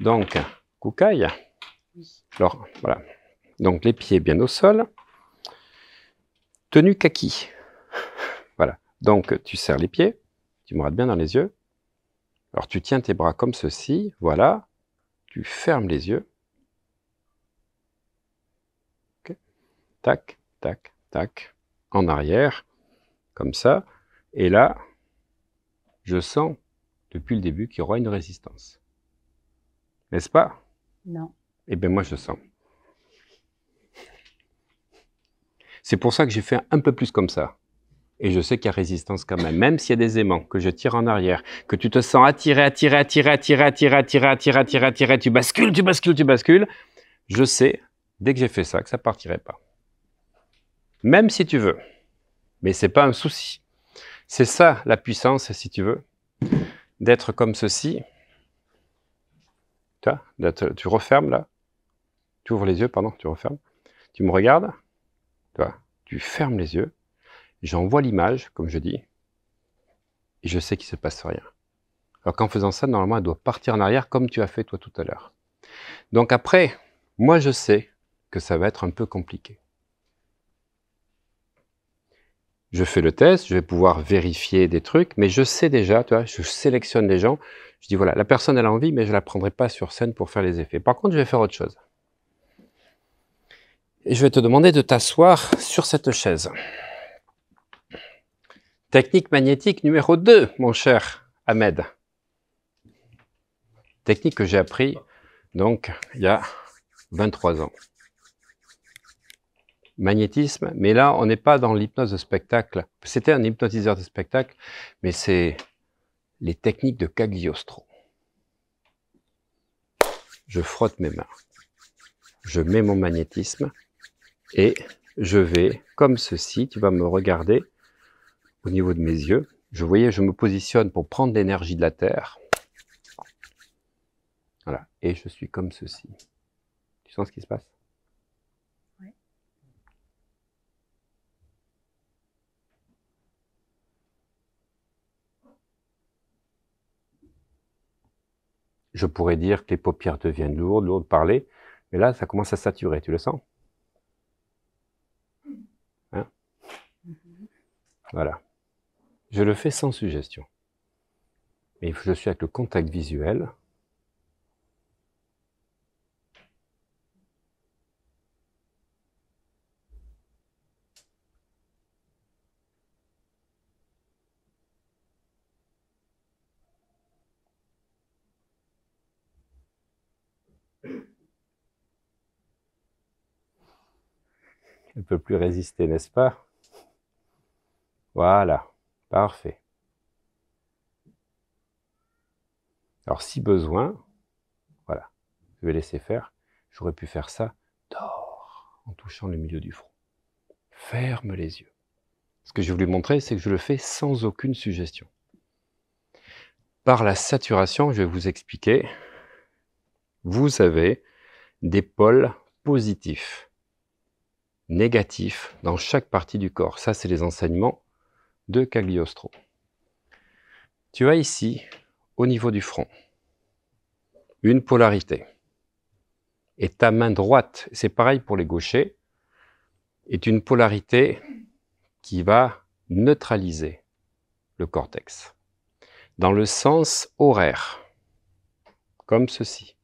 Donc, Kukai. Alors, voilà. Donc, les pieds bien au sol. Tenue kaki. Voilà. Donc, tu serres les pieds. Tu me regardes bien dans les yeux. Alors, tu tiens tes bras comme ceci. Voilà. Tu fermes les yeux. Okay. Tac, tac, tac. En arrière. Comme ça. Et là, je sens depuis le début qu'il y aura une résistance. N'est-ce pas? Non. Eh bien, moi, je sens. C'est pour ça que j'ai fait un peu plus comme ça. Et je sais qu'il y a résistance quand même. Même s'il y a des aimants, que je tire en arrière, que tu te sens attiré, attiré, attiré, attiré, attiré, attiré, attiré, attiré, attiré, tu bascules, tu bascules, tu bascules. Je sais, dès que j'ai fait ça, que ça partirait pas. Même si tu veux. Mais c'est pas un souci. C'est ça, la puissance, si tu veux, d'être comme ceci. Tu refermes là. Tu ouvres les yeux, pardon, tu refermes. Tu me regardes. Tu fermes les yeux. J'envoie l'image, comme je dis. Et je sais qu'il ne se passe rien. Alors qu'en faisant ça, normalement, elle doit partir en arrière comme tu as fait toi tout à l'heure. Donc après, moi je sais que ça va être un peu compliqué. Je fais le test, je vais pouvoir vérifier des trucs, mais je sais déjà, tu vois, je sélectionne les gens. Je dis voilà, la personne elle a envie, mais je ne la prendrai pas sur scène pour faire les effets. Par contre, je vais faire autre chose. Et je vais te demander de t'asseoir sur cette chaise. Technique magnétique numéro 2, mon cher Ahmed. Technique que j'ai appris donc il y a 23 ans. Magnétisme, mais là on n'est pas dans l'hypnose de spectacle. C'était un hypnotiseur de spectacle, mais c'est les techniques de Cagliostro. Je frotte mes mains, je mets mon magnétisme et je vais comme ceci. Tu vas me regarder au niveau de mes yeux. Je me positionne pour prendre l'énergie de la Terre. Voilà, et je suis comme ceci. Tu sens ce qui se passe? Oui. Je pourrais dire que les paupières deviennent lourdes, parler, mais là, ça commence à saturer, tu le sens? Hein? Voilà. Je le fais sans suggestion. Mais je suis avec le contact visuel. Elle ne peut plus résister, n'est-ce pas? Voilà, parfait. Alors, si besoin, voilà, je vais laisser faire. J'aurais pu faire ça, dors, en touchant le milieu du front. Ferme les yeux. Ce que je voulais montrer, c'est que je le fais sans aucune suggestion. Par la saturation, je vais vous expliquer, vous avez des pôles positifs, négatifs dans chaque partie du corps. Ça, c'est les enseignements de Cagliostro. Tu as ici, au niveau du front, une polarité. Et ta main droite, c'est pareil pour les gauchers, est une polarité qui va neutraliser le cortex dans le sens horaire, comme ceci.